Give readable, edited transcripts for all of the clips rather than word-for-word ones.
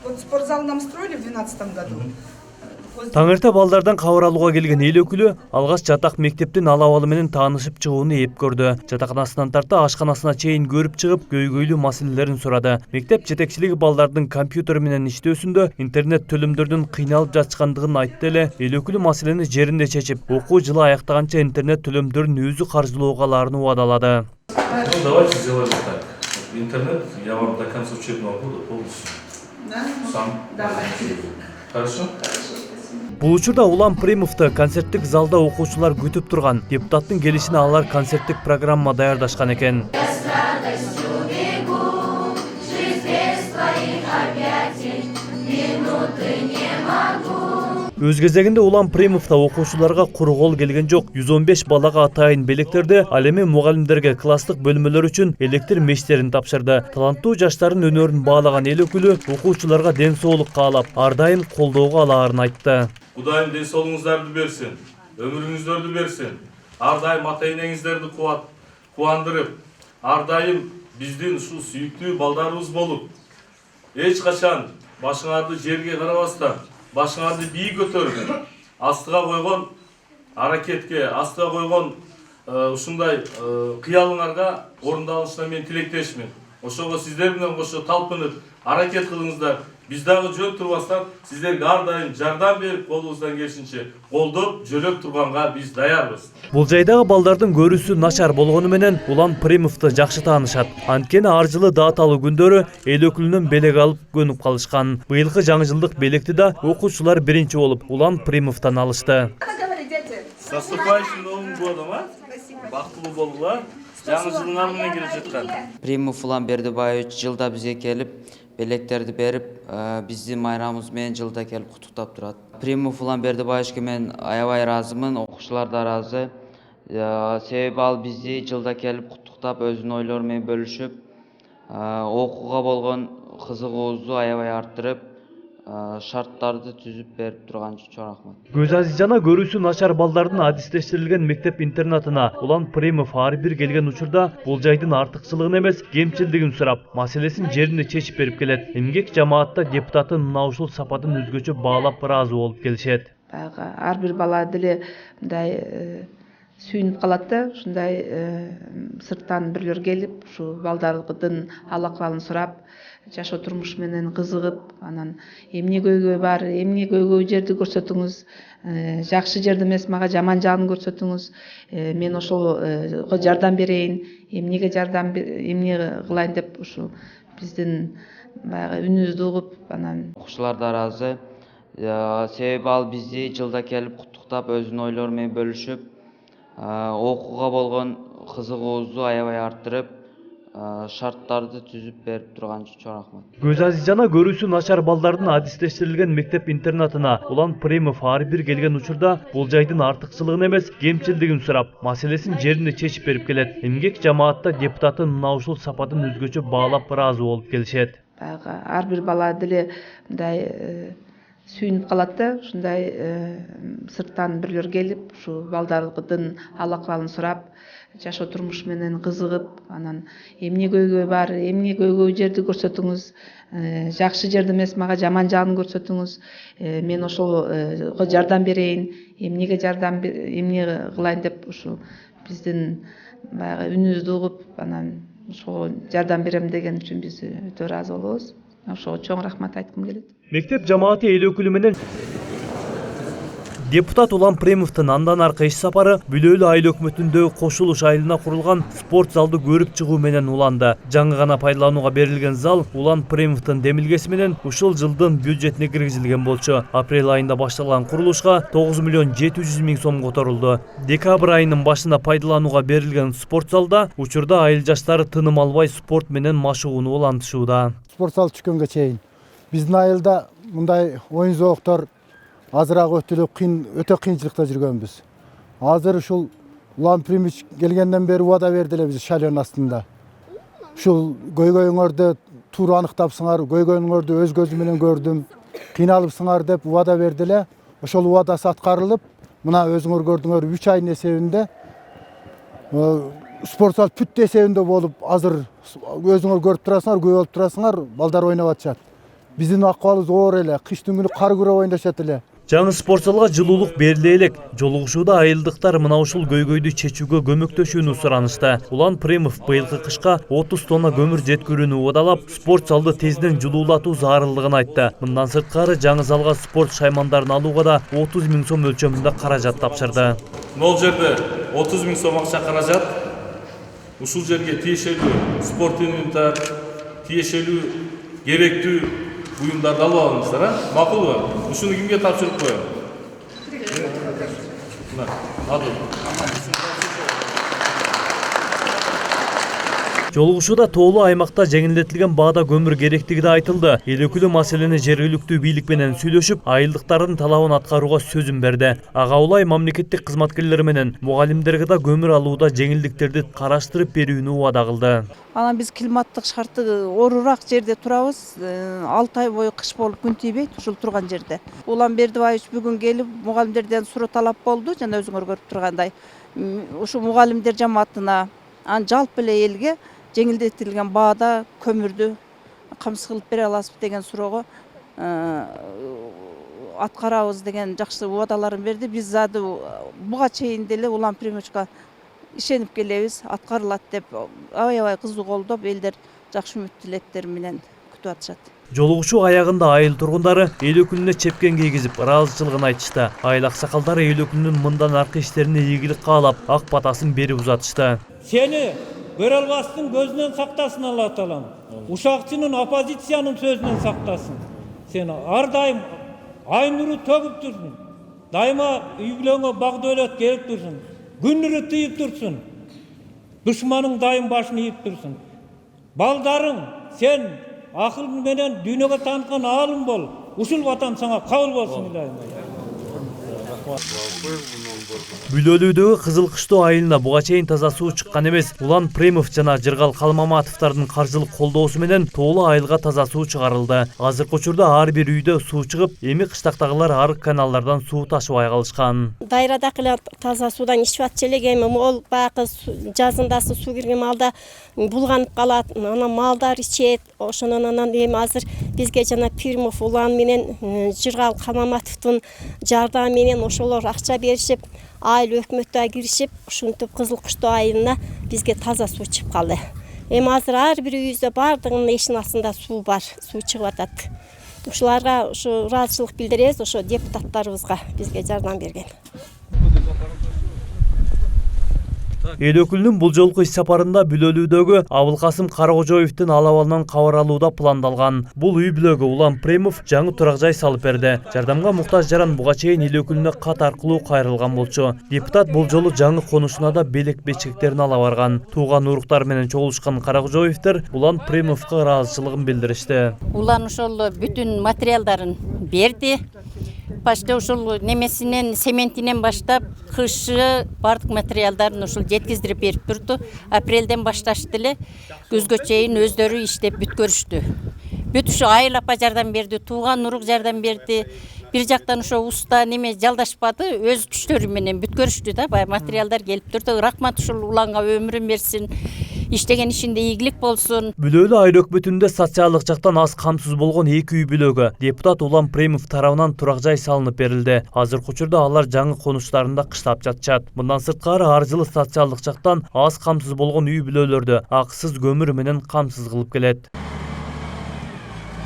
Вот спортзал нам строили в 2012 году. Таңерте балдардан кабар алууга келген эл өкүлү алгаш жатак мектептин ал абалы менен таанышып чыгууну эп көрдү. Жатаканасынан тарта ашканасына чейин көрүп чыгып, көйгөйлүү маселелерин сурады. Мектеп жетекчилиги балдардын компьютер менен иштөөсүндө интернет төлөмдөрдүн кыйналып жатышкандыгын айтты эле, эл өкүлү маселени жеринде чечип, окуу жылы аяктаганча интернет төлөмдөрүн өзү каржылоого алаарын убадалады. Ну, давайте сделаем так. Интернет я вам до конца учебного года полностью сам. Давайте. Хорошо? Бул учурда Улан Пыримовду концерттик залда окуучулар күтүп турган. Депутаттын келишине алар концерттик программа даярдашкан экен. Өз кезегинде Улан Пыримов да окуучуларга куру кол келген жок. 115 балага атайын белектерди, ал эми мугалимдерге класстык бөлмөлөр үчүн электр мечтерин тапшырды. Таланттуу жаштардын өнөрүн баалаган эл өкүлү окуучуларга ден соолук каалап, ар дайым колдоого алаарын айтты. Кудайым ден соолугуңуздарды берсин, өмүрүңүздөрдү берсин. Ар дайым ата энеңиздерди кубандырып, ар дайым биздин ушул сүйүктүү балдарыбыз болуп, эч качан башыңарды жерге карабастан, башыңарды бийик көтөрүп, астыга койгон аракетке, астыга койгон ушундай кыялыңарга орундалышына мен тилектешмин. Ошого сиздер менен кошо талпынып, аракет кылыңыздар. Биз дагы жөн турбастан сиздерге ар дайым жардам берип, колубуздан келишинче колдоп, жөлөп турганга биз даярбыз. Бул жайдагы балдардын көрүүсү начар болгону менен Улан Пыримовду жакшы таанышат. Анткени ар жылы дааталуу күндөрү эл өкүлүнөн белек алып көнүп калышкан. Быйылкы жаңы жылдык белекти да окуучулар биринчи болуп Улан Пыримовдон алышты. С наступающим Новым годом, а? Бактылуу болгула. Жаңы жылыңар менен келе жаткан. Пыримов Улан Бердибаевич жылда бизге келип, белектерди берип, биздин майрамыбыз менен жылда келип куттуктап турат. Пыримов Улан Бердибаевичке мен аябай ыраазымын, окуучулар да ыраазы. Себеби ал бизди жылда келип куттуктап, өзүнүн ойлору менен бөлүшүп, окууга болгон кызыгуубузду аябай арттырып, шарттарды түзүп берип турган үчүн чоң рахмат. Көз азижана көрүүсү начар балдардын адистештирилген мектеп интернатына Улан Пыримов ар бир келген учурда бул жайдын артыкчылыгын эмес, кемчилдигин сурап, маселесин жеринде чечип берип келет. Эмгек жамаатта депутаттын мына ушул сапатын өзгөчө баалап ыраазы болуп келишет. Баягы ар бир бала деле мындай сүйүнүп калат да, ушундай сырттан бирлер келип, ушу балдардын ал-акыбалын сурап, жашоо турмушу менен кызыгып, анан эмне көйгөй бар, эмне көйгөй жерди көрсөтүңүз, жакшы жерди эмес, мага жаман жагын көрсөтүңүз, мен ошого жардам берейин, эмне кылайын деп ушу биздин баягы үнүбүздү угуп, анан Окуучулар да ыраазы. Себеби ал бизди жылда келип куттуктап, өзүнүн ойлору менен бөлүшүп, окууга болгон кызыгуубузду аябай арттырып, шарттарды түзүп берип турган үчүн чоң рахмат. Көз азижана көрүүсү начар балдардын адистештирилген мектеп интернатына Улан Пыримов ар бир келген учурда бул жайдын артыкчылыгын эмес, кемчилдигин сурап, маселесин жеринде чечип берип келет. Эмгек жамаатта депутаттын мына ушул сапатын өзгөчө баалап ыраазы болуп келишет. Баягы ар бир бала деле мындай сүйүнүп калат да, ушундай сырттан бирлер келип, ушу балдардын ал-акыбалын сурап, жашоо турмушу менен кызыгып, анан эмне көйгөй бар, эмне көйгөй жерди көрсөтүңүз, жакшы жерди эмес, мага жаман жагын көрсөтүңүз, мен ошого жардам берейин, эмне кылайын деп ушу биздин баягы үнүбүздү угуп, анан ошого жардам берем деген үчүн биз өтө ыраазы болобуз. Ошого чоң рахмат айткым келет. Мектеп жамааты эл өкүлү менен депутат Улан Пыримовдун андан аркы иш сапары Бүлөлүү айыл өкмөтүндөгү Кошулуш айылына курулган спорт залды көрүп чыгуу менен уланды. Жаңы гана пайдаланууга берилген зал Улан Пыримовдун демилгеси менен ушул жылдын бюджетине киргизилген болчу. Апрель айында башталган курулушка 9 миллион 700 миң сом которулду. Декабрь айынын башында пайдаланууга берилген спорт залда учурда айыл жаштары тыным албай спорт менен машыгууну улантышууда. Спорт зал түшкөнгө чейин биздин айылда мындай оюн зооктор азыраак өтө кыйынчылыкта жүргөнбүз. Азыр ушул Улан Пыримович келгенден бери убада берди эле биз шалён астында. Ушул көйгөйүңөрдү туура аныктапсыңар, көйгөйүңөрдү өз көзүм менен көрдүм, кыйналыпсыңар деп убада берди эле. Ошол убадасы аткарылып, мына өзүңөр көрдүңөр 3 айдын эсебинде спорт зал бүт эсебинде болуп, азыр өзүңөр көрүп турасыңар, күбө болуп турасыңар, балдар ойноп атышат. биздин акыбалыбыз оор эле. Кыштын күнү кар күрөп ойношот эле. Жаңы спорт залга жылуулук бериле элек. Жолугушууда айылдыктар мына ушул көйгөйдү чечүүгө көмөктөшүүнү суранышты. Улан Премов быйылкы кышка 30 тонна көмүр жеткирүүнү убадалап, спорт залды тезден жылуулатуу зарылдыгын айтты. Мындан сырткары жаңы залга спорт шаймандарын алууга да 30 000 сом өлчөмүндө каражат тапшырды. Мол жерде 30 000 сом акча каражат. Ушул жерге тиешелүү спорт инвентарь, тиешелүү керектүү буюмдарды алып алыңыздар, макулбу? Ушуну кимге тапшырып коем? Жолугушууда тоолуу аймакта жеңилдетилген баада көмүр керектиги да айтылды. Эл өкүлү маселени жергиликтүү бийлик менен сүйлөшүп, айылдыктардын талабын аткарууга сөзүн берди. Ага улай мамлекеттик кызматкерлер менен мугалимдерге да көмүр алууда жеңилдиктерди караштырып берүүнү убада кылды. Анан биз климаттык шарты оорураак жерде турабыз. 6 ай бою кыш болуп күн тийбейт ушул турган жерде. Улан Бердибаевич бүгүн келип мугалимдерден суроо талап болду, жана өзүңөр көрүп тургандай. Ушу мугалимдер жамаатына, ан жалпы эле элге жеңилдетилген баада көмүрдү камсыз кылып бере аласызбы деген суроого аткарабыз деген жакшы убадаларын берди. Биз зады буга чейин деле Улан Премовичка ишенип келебиз, аткарылат деп аябай кызуу колдоп, элдер жакшы үмүт тилектери менен күтүп атышат. Жолугушуу аягында айыл тургундары эл өкүлүнө чепкен кийгизип, ыраазычылыгын айтышты. Айыл аксакалдары эл өкүлүнүн мындан аркы иштерине ийгилик каалап, ак батасын берип узатышты. Seni göre albastın gözünden saktasın Allah Teala. Uşakçının opozisyanın sözünden saktasın. Seni ar daim aynuru töküp dursun. Daima üyülüğüne bak dövlet gelip dursun. Günleri tıyıp dursun. Düşmanın daim başını yiyip dursun. Baldarın sen akıl menen dünyaya tanıtkan alım bol. Usul vatan sana kabul olsun ilahi. Бүлөлүүдөгү Кызыл Кыштоо айылына буга чейин таза суу чыккан эмес. Улан Премов жана Жыргал Калмаматовдордун каржылык колдоосу менен тоолуу айылга таза суу чыгарылды. Азыркы учурда ар бир үйдө суу чыгып, эми кыштактагылар арык каналдардан суу ташыбай калышкан. Дайрадагы таза суудан ичип атчу элек, эми ол баягы жазындасы суу кирген малда булганып калат. Анан малдар ичет. Ошондон анан эми азыр бизге жана Премов Улан менен Жыргал Калмаматовдун жардамы менен ошолор акча беришип, айыл өкмөттө киришип, ушинтип Кызыл Кыштоо айылына бизге таза суу чыгып калды. Эми азыр ар бир үйүбүздө бардыгынын эшигинин астында суу бар, суу чыгып атат. Ушуларга ушу ыраазычылык билдиребиз, ошо депутаттарыбызга бизге жардам берген. Эл өкүлүнүн бул жолку иш сапарында Бүлөлүүдөгү Абылкасым Каракожоевдин алабынан кабар алууда пландалган. Бул үй бүлөгө Улан Премов жаңы турак жай салып берди. Жардамга муктаж жаран буга чейин эл өкүлүнө кат аркылуу кайрылган болчу. Депутат бул жолу жаңы конушуна да белек бечектерин ала барган. Тууган уруктар менен чогулушкан Каракожоевдер Улан Премовго ыраазычылыгын билдиришти. Улан ошол бүтүн материалдарын берди. Башта ушул немесинен, сементинен баштап, кышы бардык материалдарын ушул жеткиздирип берип турду. Апрелден башташты эле көзгө чейин өздөрү иштеп бүткөрүштү. Бүт ушу айыл апа жардам берди, тууган урук жардам берди. Бир жактан ошо уста неме жалдашпады, өз күчтөрү менен бүткөрүштү да, бай материалдар келип турду. Рахмат ушул Уланга өмүрүн берсин. Иштеген ишинде ийгилик болсун. Бүлөлүү айыл өкмөтүндө социалдык жактан аз камсыз болгон 2 үй бүлөгө депутат Улан Премов тарабынан турак жай салынып берилди. Азыркы учурда алар жаңы конуштарында кыштап жатышат. Мындан сырткары ар жылы социалдык жактан аз камсыз болгон үй бүлөлөрдү акысыз көмүр менен камсыз кылып келет.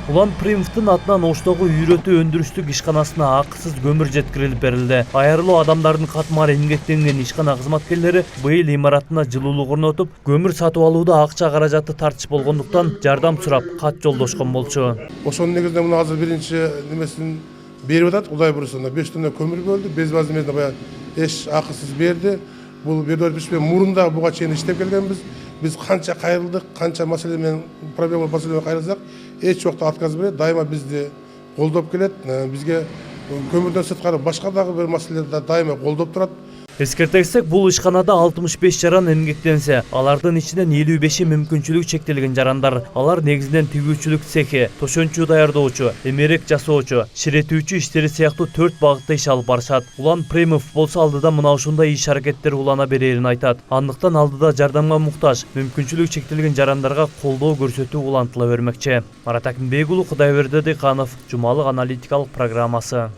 Улан Премовдун атынан Оштогу үйрөтүү өндүрүштүк ишканасына акысыз көмүр жеткирилип берилди. Айрылуу адамдардын катмары эмгектенген ишкана кызматкерлери быйыл имаратына жылуулук орнотуп, көмүр сатып алууда акча каражаты тартыш болгондуктан жардам сурап кат жолдошкон болчу. Ошонун негизинде муну азыр биринчи немесин берип атат. Кудай буйрса 5 тонна көмүр бөлдү. Без возмездно баягы эч акысыз берди. Бул Бердибаевичпен мурунда буга чейин иштеп келгенбиз. Biz kança kayırıldık, kança meselemen, problem meselemen kayırılsak, hiç yokta atkaz bile daima bizde koldop gelet. Bizge kömürden sırtkarı başka da bir meselelerde daima koldop durat. Эскертсек, бул ишканада 65 жаран эмгектенсе, алардын ичинен 55-и мүмкүнчүлүгү чектелген жарандар. Алар негизинен тигүүчүлүк цехи, тошончу даярдоочу, эмерек жасоочу, ширетүүчү иштери сыяктуу 4 багытта иш алып барышат. Улан Премов болсо алдыда мына ушундай иш аракеттер улана берерин айтат. Андыктан алдыда жардамга муктаж, мүмкүнчүлүгү чектелген жарандарга колдоо көрсөтүү улантыла бермекчи. Марат Акинбек уулу, Кудайберди Дыйканов, Жумалык аналитикалык программасы.